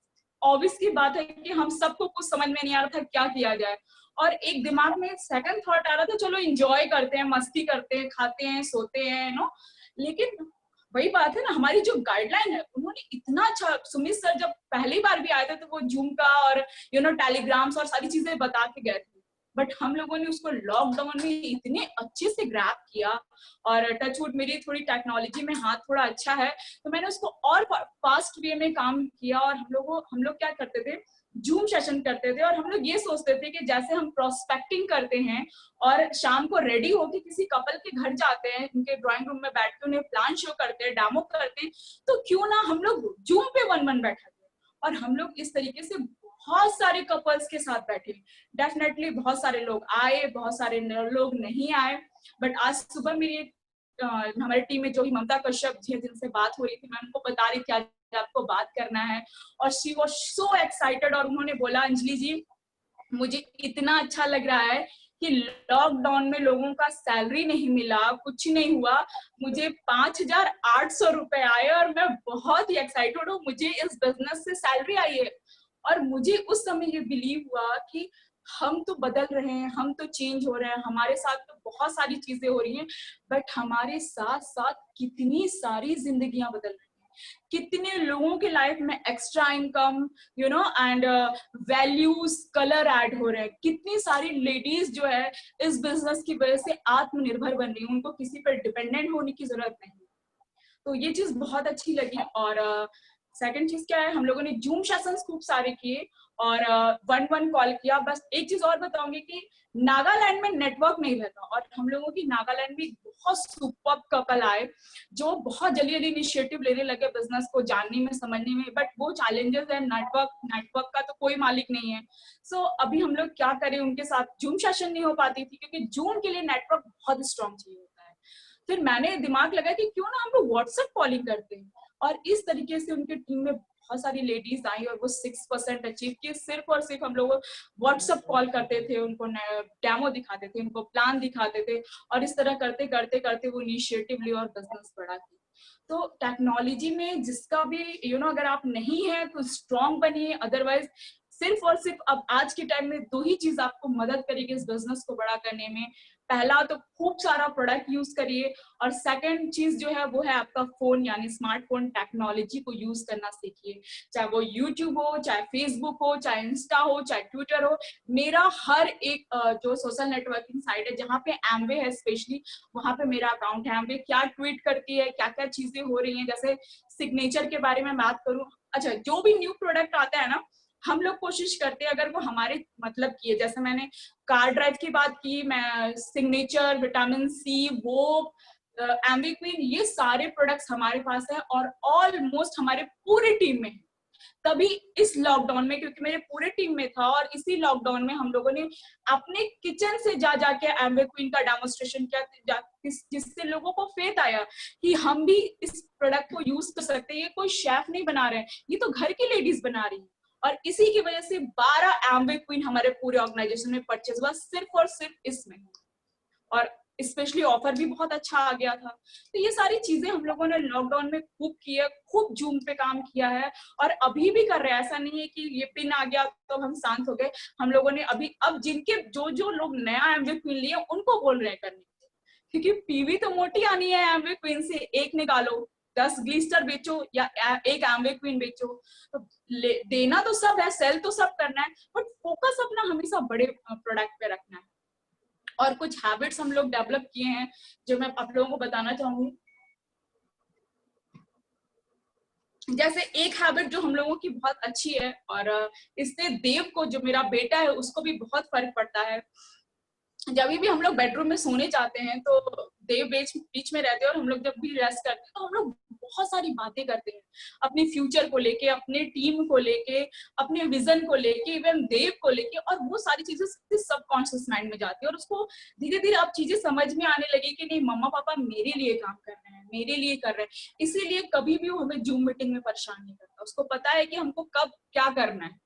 ऑब्वियस की बात है कि हम सबको कुछ समझ में नहीं आ रहा था क्या किया जाए, और एक दिमाग में सेकंड थॉट आ रहा था, चलो एंजॉय करते हैं, मस्ती करते हैं, खाते हैं, सोते हैं, नो। लेकिन वही बात है ना, हमारी जो गाइडलाइन है उन्होंने इतना अच्छा, सुमित सर जब पहली बार भी आए थे तो वो जूम का और टेलीग्राम्स और सारी चीजें बता के गए थे, बट हम लोगों ने उसको लॉकडाउन में इतने अच्छे से ग्रैब किया। और टचवुड मेरी थोड़ी टेक्नोलॉजी में हाथ थोड़ा अच्छा है, तो मैंने उसको और फास्ट वे में काम किया। और हम लोग क्या करते थे, जूम सेशन करते थे, और हम लोग ये सोचते थे कि जैसे हम प्रोस्पेक्टिंग करते हैं और शाम को रेडी होके किसी कपल के घर जाते हैं, उनके ड्राइंग रूम में बैठ के उन्हें प्लान शो करते हैं, डेमो करते हैं, तो क्यों ना हम लोग जूम पे वन बैठा थे। और हम लोग इस तरीके से बहुत सारे कपल्स के साथ बैठे। डेफिनेटली बहुत सारे लोग आए, बहुत सारे लोग नहीं आए, बट आज सुबह मेरी हमारी टीम में जो ही ममता कश्यप जी जिनसे बात हो रही थी, मैं उनको बता रही थी आज आपको बात करना है, और शी वाज सो एक्साइटेड। और उन्होंने बोला, अंजलि जी मुझे इतना अच्छा लग रहा है कि लॉकडाउन में लोगों का सैलरी नहीं मिला, कुछ नहीं हुआ, मुझे 5,800 रुपए आए और मैं बहुत ही एक्साइटेड हूँ, मुझे इस बिजनेस से सैलरी आई है। और मुझे उस समय ये बिलीव हुआ कि हम तो बदल रहे हैं, हम तो चेंज हो रहे हैं, हमारे साथ तो बहुत सारी चीजें हो रही हैं, बट हमारे साथ साथ कितनी सारी जिंदगियां बदल रही हैं, कितने लोगों के लाइफ में extra income and values colour add हो रहे हैं, कितनी सारी लेडीज जो है इस बिजनेस की वजह से आत्मनिर्भर बन रही है, उनको किसी पर डिपेंडेंट होने की जरूरत नहीं। तो ये चीज बहुत अच्छी लगी। और सेकंड चीज क्या है, हम लोगों ने जूम सेशंस खूब सारे किए और 1-1 कॉल किया। बस एक चीज और बताऊंगी कि नागालैंड में नेटवर्क नहीं रहता, और हम लोगों की नागालैंड में बहुत सुपर कपल आए जो बहुत जल्दी जल्दी इनिशिएटिव लेने लगे बिजनेस को जानने में, समझने में, बट वो चैलेंजेस है, नेटवर्क का तो कोई मालिक नहीं है। सो अभी हम लोग क्या करें, उनके साथ जूम सेशन नहीं हो पाती थी क्योंकि जूम के लिए नेटवर्क बहुत स्ट्रॉन्ग चाहिए होता है। फिर मैंने दिमाग लगाया कि क्यों ना हम लोग व्हाट्सएप कॉलिंग करते हैं, और इस तरीके से उनके टीम में बहुत सारी लेडीज आई और वो 6% अचीव किए। सिर्फ और सिर्फ हम लोग व्हाट्सएप कॉल करते थे, उनको डेमो दिखाते थे, उनको प्लान दिखाते थे, और इस तरह करते करते करते वो इनिशिएटिव लिए और बिजनेस बढ़ा की। तो टेक्नोलॉजी में जिसका भी अगर आप नहीं है तो स्ट्रॉन्ग बनिए, अदरवाइज सिर्फ और सिर्फ अब आज के टाइम में 2 ही चीज आपको मदद करेगी इस बिजनेस को बड़ा करने में। पहला तो खूब सारा प्रोडक्ट यूज करिए, और सेकंड चीज जो है वो है आपका फोन, यानी स्मार्टफोन टेक्नोलॉजी को यूज करना सीखिए। चाहे वो यूट्यूब हो, चाहे फेसबुक हो, चाहे इंस्टा हो, चाहे ट्विटर हो। मेरा हर एक जो सोशल नेटवर्किंग साइट है जहाँ पे एमवे है स्पेशली, वहां पे मेरा अकाउंट है। एमवे क्या ट्वीट करती है, क्या क्या चीजें हो रही हैं, जैसे सिग्नेचर के बारे में बात करूं, अच्छा जो भी न्यू प्रोडक्ट आता है ना, हम लोग कोशिश करते हैं अगर वो हमारे मतलब की है, जैसे मैंने कार ड्राइव की बात की, मैं सिग्नेचर, विटामिन सी, वो एमवी क्वीन, ये सारे प्रोडक्ट्स हमारे पास है और ऑलमोस्ट हमारे पूरे टीम में है। तभी इस लॉकडाउन में, क्योंकि मेरे पूरे टीम में था, और इसी लॉकडाउन में हम लोगों ने अपने किचन से जा जाके एमवे क्वीन का डेमोन्स्ट्रेशन किया, जिससे लोगों को फेथ आया कि हम भी इस प्रोडक्ट को यूज कर सकते हैं, ये कोई शेफ नहीं बना रहे हैं, ये तो घर की लेडीज बना रही है। और इसी की वजह से 12 एमवे क्वीन हमारे पूरे ऑर्गेनाइजेशन में परचेज हुआ, सिर्फ और सिर्फ इसमें। और स्पेशली ऑफर भी बहुत अच्छा आ गया था। तो ये सारी चीजें हम लोगों ने लॉकडाउन में खूब की है, खूब जूम पे काम किया है, और अभी भी कर रहे हैं। ऐसा नहीं है कि ये पिन आ गया तो हम शांत हो गए। हम लोगों ने अभी अब जिनके जो लोग नया एमवे क्वीन लिए उनको बोल रहे हैं करने, क्योंकि पीवी तो मोटी आनी है एमवे क्वीन से, एक निकालो, 10 ग्लिस्टर बेचो या एक एमवे क्वीन बेचो, तो देना तो सब है, सेल तो सब करना है, बट फोकस अपना हमेशा बड़े प्रोडक्ट पे रखना है। और कुछ हैबिट्स हम लोग डेवलप किए हैं जो मैं आप लोगों को बताना चाहूंगी। जैसे एक हैबिट जो हम लोगों की बहुत अच्छी है, और इससे देव को, जो मेरा बेटा है, उसको भी बहुत फर्क पड़ता है। जब भी हम लोग बेडरूम में सोने जाते हैं तो देव बीच में रहते हैं, और हम लोग जब भी रेस्ट करते हैं तो हम लोग बहुत सारी बातें करते हैं अपने फ्यूचर को लेके, अपने टीम को लेके, अपने विजन को लेके, इवन देव को लेके, और वो सारी चीजें सबकॉन्शियस माइंड में जाती है, और उसको धीरे धीरे अब चीजें समझ में आने लगी कि नहीं, मम्मा पापा मेरे लिए काम कर रहे हैं, मेरे लिए कर रहे हैं, इसीलिए कभी भी वो हमें जूम मीटिंग में परेशान नहीं करता। उसको पता है कि हमको कब क्या करना है,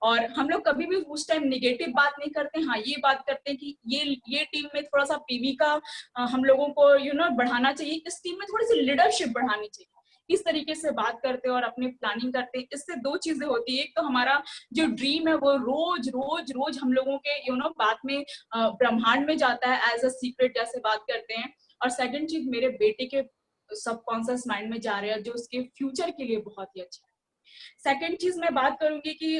और हम लोग कभी भी उस टाइम निगेटिव बात नहीं करते, हाँ ये बात करते हैं कि ये टीम में थोड़ा सा पीवी का हम लोगों को बढ़ाना चाहिए, इस टीम में थोड़ी सी लीडरशिप बढ़ानी चाहिए, इस तरीके से बात करते हैं और अपनी प्लानिंग करते हैं। इससे दो चीजें होती है, एक तो हमारा जो ड्रीम है वो रोज रोज रोज हम लोगों के बात में ब्रह्मांड में जाता है, एज अ सीक्रेट जैसे बात करते हैं। और सेकंड चीज मेरे बेटे के सबकॉन्शियस माइंड में जा रहे हैं, जो उसके फ्यूचर के लिए बहुत ही अच्छा है। सेकंड चीज मैं बात करूंगी कि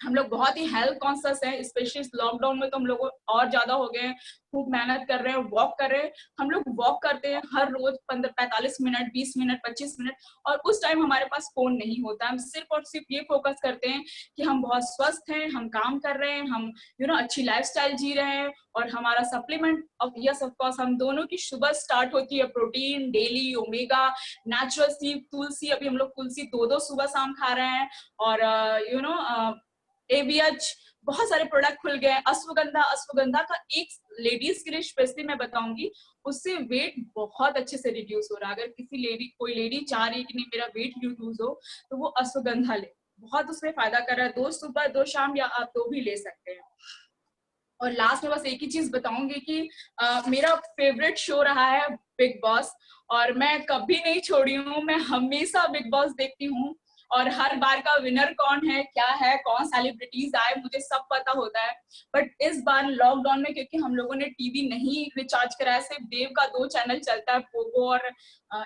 हम लोग बहुत ही हेल्थ कॉन्शियस हैं, स्पेशली लॉकडाउन में तो हम लोग और ज्यादा हो गए हैं, खूब मेहनत कर रहे हैं, वॉक कर रहे हैं। हम लोग वॉक करते हैं हर रोज 45 मिनट, 20 मिनट, 25 मिनट, और उस टाइम हमारे पास फोन नहीं होता। हम सिर्फ और सिर्फ ये फोकस करते हैं कि हम बहुत स्वस्थ हैं, हम काम कर रहे हैं, हम अच्छी लाइफस्टाइल जी रहे हैं। और हमारा सप्लीमेंट यस ऑफ कोर्स हम दोनों की सुबह स्टार्ट होती है प्रोटीन डेली, ओमेगा, नेचुरल सी, तुलसी, अभी हम लोग तुलसी 2 सुबह शाम खा रहे हैं। और ABH, बहुत सारे प्रोडक्ट खुल गए। अश्वगंधा का एक लेडीज के लिए स्पेशली मैं बताऊंगी, उससे वेट बहुत अच्छे से रिड्यूस हो रहा है। अगर कोई लेडी चाह रही है कि नहीं मेरा वेट रिड्यूस हो, तो वो अश्वगंधा ले, बहुत उसमें फायदा कर रहा है। 2 सुबह 2 शाम, या आप 2 भी ले सकते हैं। और लास्ट में बस एक ही चीज बताऊंगी कि मेरा फेवरेट शो रहा है बिग बॉस, और मैं कभी नहीं छोड़ी हूँ, मैं हमेशा बिग बॉस देखती हूँ। और हर बार का विनर कौन है, क्या है, कौन सेलिब्रिटीज आए, मुझे सब पता होता है। बट इस बार लॉकडाउन में, क्योंकि हम लोगों ने टीवी नहीं रिचार्ज कराया, सिर्फ देव का 2 चैनल चलता है, पोगो और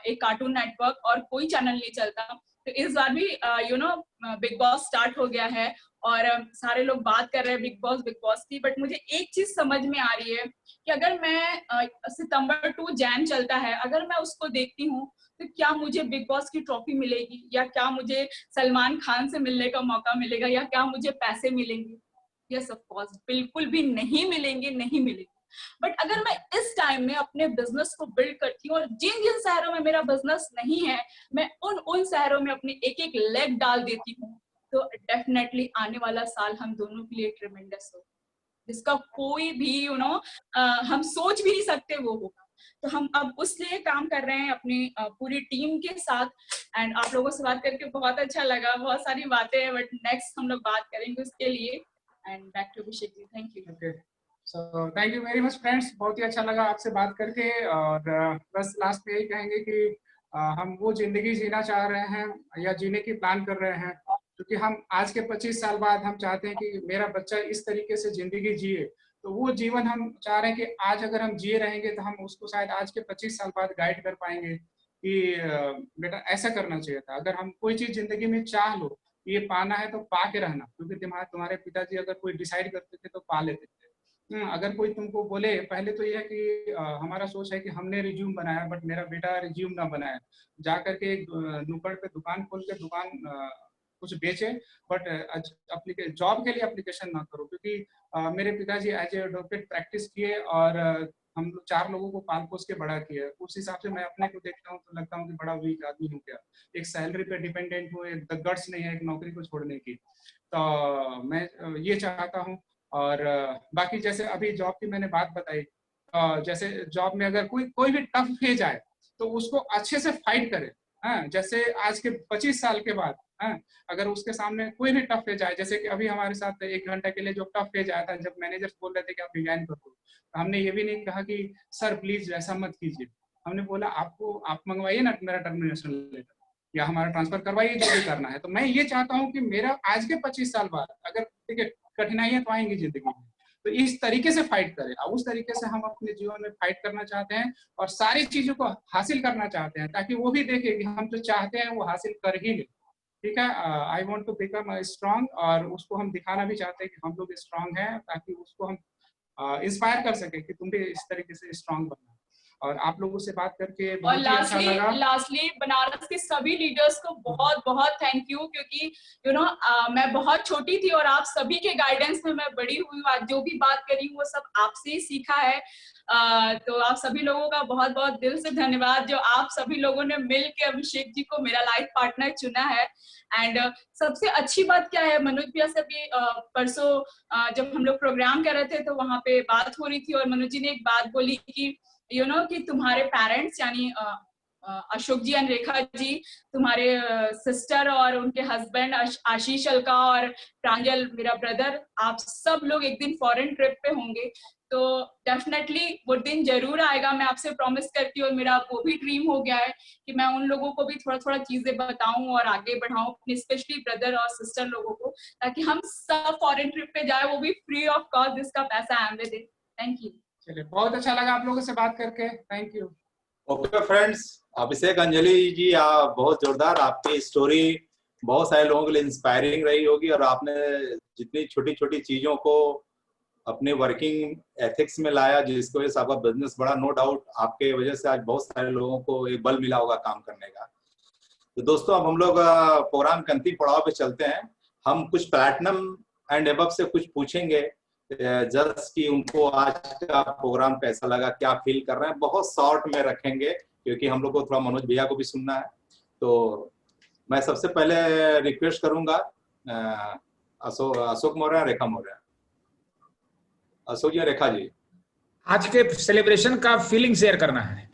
एक कार्टून नेटवर्क, और कोई चैनल नहीं चलता। तो इस बार भी बिग बॉस स्टार्ट हो गया है, और सारे लोग बात कर रहे हैं बिग बॉस की। बट मुझे एक चीज समझ में आ रही है कि अगर मैं सितंबर टू जैन चलता है, अगर मैं उसको देखती हूँ, तो क्या मुझे बिग बॉस की ट्रॉफी मिलेगी, या क्या मुझे सलमान खान से मिलने का मौका मिलेगा, या क्या मुझे पैसे मिलेंगे? यस ऑफ कोर्स, बिल्कुल भी नहीं मिलेंगे, नहीं मिलेंगे। बट अगर मैं इस टाइम में अपने बिजनेस को बिल्ड करती हूँ, और जिन जिन शहरों में मेरा बिजनेस नहीं है, मैं उन शहरों में अपनी एक लेग डाल देती हूँ, तो डेफिनेटली आने वाला साल हम दोनों के लिए ट्रेमेंडस हो, जिसका कोई भी हम सोच भी नहीं सकते वो होगा। तो हम अब उस लिए काम कर रहे हैं अपनी पूरी टीम के साथ। एंड आप लोगों से बात करके बहुत अच्छा लगा, बहुत सारी बातें हैं, बट नेक्स्ट हम लोग बात करेंगे उसके लिए। And back to Abhishek ji, thank you. Okay, so thank you very much friends, बहुत ही अच्छा लगा आपसे बात करके। और बस लास्ट में यही कहेंगे कि हम वो जिंदगी जीना चाह रहे हैं या जीने की प्लान कर रहे हैं, क्योंकि हम आज के 25 साल बाद हम चाहते हैं कि मेरा बच्चा इस तरीके से जिंदगी जिए। तो वो जीवन हम चाह रहे हैं कि आज अगर हम जिए रहेंगे तो हम उसको शायद आज के 25 साल बाद गाइड कर पाएंगे कि बेटा ऐसा करना चाहिए था। अगर हम कोई चीज जिंदगी में चाह लो, ये पाना है तो पा के रहना, क्योंकि तुम्हारे पिताजी अगर कोई डिसाइड करते थे तो पा लेते थे। अगर कोई तुमको बोले, पहले तो ये है कि हमारा सोच है कि हमने रिज्यूम बनाया, बट मेरा बेटा रिज्यूम ना बनाया, जा करके एक नुक्कड़ पे दुकान खोल के कुछ बेचे, बट जॉब के लिए एप्लीकेशन ना करो। क्योंकि मेरे पिताजी एज ए एडवोकेट प्रैक्टिस किए, और हम 4 लोगों को पाल पोस के बड़ा किया। उस हिसाब से मैं अपने को देखता हूँ तो लगता हूँ कि बड़ा वीक आदमी हूँ क्या, एक सैलरी पे डिपेंडेंट हूँ, एक गट्स नहीं है एक नौकरी को छोड़ने की। तो मैं ये चाहता हूँ। और बाकी जैसे अभी जॉब की मैंने बात बताई, जैसे जॉब में अगर कोई भी टफ फेज आए तो उसको अच्छे से फाइट करे। हाँ, जैसे आज के 25 साल के बाद, हाँ, अगर उसके सामने कोई भी टफ फेज आए, जैसे कि अभी हमारे साथ 1 घंटे के लिए जो टफ फेज आया था, जब मैनेजर बोल रहे थे कि आप रिजाइन कर दो, तो हमने ये भी नहीं कहा कि सर प्लीज ऐसा मत कीजिए। हमने बोला आप मंगवाइए ना मेरा टर्मिनेशन लेटर, या हमारा ट्रांसफर करवाइए, जो भी करना है। तो मैं ये चाहता हूँ कि मेरा आज के 25 साल बाद, अगर देखिए कठिनाइयां तो आएंगी जिंदगी में, तो इस तरीके से फाइट करें। और उस तरीके से हम अपने जीवन में फाइट करना चाहते हैं और सारी चीजों को हासिल करना चाहते हैं, ताकि वो भी देखे कि हम जो चाहते हैं वो हासिल कर ही ले। ठीक है, I want to become strong, और उसको हम दिखाना भी चाहते हैं कि हम लोग स्ट्रांग हैं, ताकि उसको हम इंस्पायर कर सके कि तुम भी इस तरीके से स्ट्रांग बनना। और आप लोगों से बात करके और बहुत ही अच्छा लगा। लास्टली बनारस के सभी लीडर्स को बहुत बहुत थैंक यू, क्योंकि मैं बहुत छोटी थी और आप सभी के गाइडेंस में मैं बड़ी हुई हूँ। आज जो भी बात करी हूँ वो सब आपसे ही सीखा है। तो आप सभी लोगों का बहुत बहुत दिल से धन्यवाद, जो आप सभी लोगों ने मिल के अभिषेक जी को मेरा लाइफ पार्टनर चुना है। एंड सबसे अच्छी बात क्या है, मनोज भैया से भी परसों जब हम लोग प्रोग्राम कर रहे थे तो वहां पे बात हो रही थी, और मनोज जी ने एक बात बोली कि कि तुम्हारे पेरेंट्स यानी अशोक जी एंड रेखा जी, तुम्हारे सिस्टर और उनके हस्बैंड आशीष अलका और प्रांजल मेरा ब्रदर, आप सब लोग एक दिन फॉरेन ट्रिप पे होंगे, तो डेफिनेटली वो दिन जरूर आएगा, मैं आपसे प्रॉमिस करती हूँ। मेरा वो भी ड्रीम हो गया है कि मैं उन लोगों को भी थोड़ा थोड़ा चीजें बताऊं और आगे बढ़ाऊं, अपने स्पेशली ब्रदर और सिस्टर लोगों को, ताकि हम सब फॉरेन ट्रिप पे जाए, वो भी फ्री ऑफ कॉस्ट, जिसका पैसा आई विद इट। Thank you. चलिए, बहुत अच्छा लगा आप लोगों से बात करके, थैंक यू। ओके फ्रेंड्स, अभिषेक अंजलि जी, आप बहुत जोरदार, आपकी स्टोरी बहुत सारे लोगों के लिए इंस्पायरिंग रही होगी, और आपने जितनी छोटी छोटी चीजों को अपने वर्किंग एथिक्स में लाया, जिसकी वजह से आपका बिजनेस बड़ा, नो डाउट आपके वजह से आज बहुत सारे लोगों को एक बल मिला होगा काम करने का। तो दोस्तों, अब हम लोग प्रोग्राम के अंतिम पड़ाव पे चलते हैं। हम कुछ प्लैटिनम एंड एबव से कुछ पूछेंगे जस्ट कि उनको आज का प्रोग्राम कैसा लगा, क्या फील कर रहे हैं। बहुत शॉर्ट में रखेंगे क्योंकि हम लोग को थोड़ा मनोज भैया को भी सुनना है। तो मैं सबसे पहले रिक्वेस्ट करूंगा अशोक मौर्य, रेखा मौर्य। अशोक जी, रेखा जी, आज के सेलिब्रेशन का फीलिंग शेयर करना है।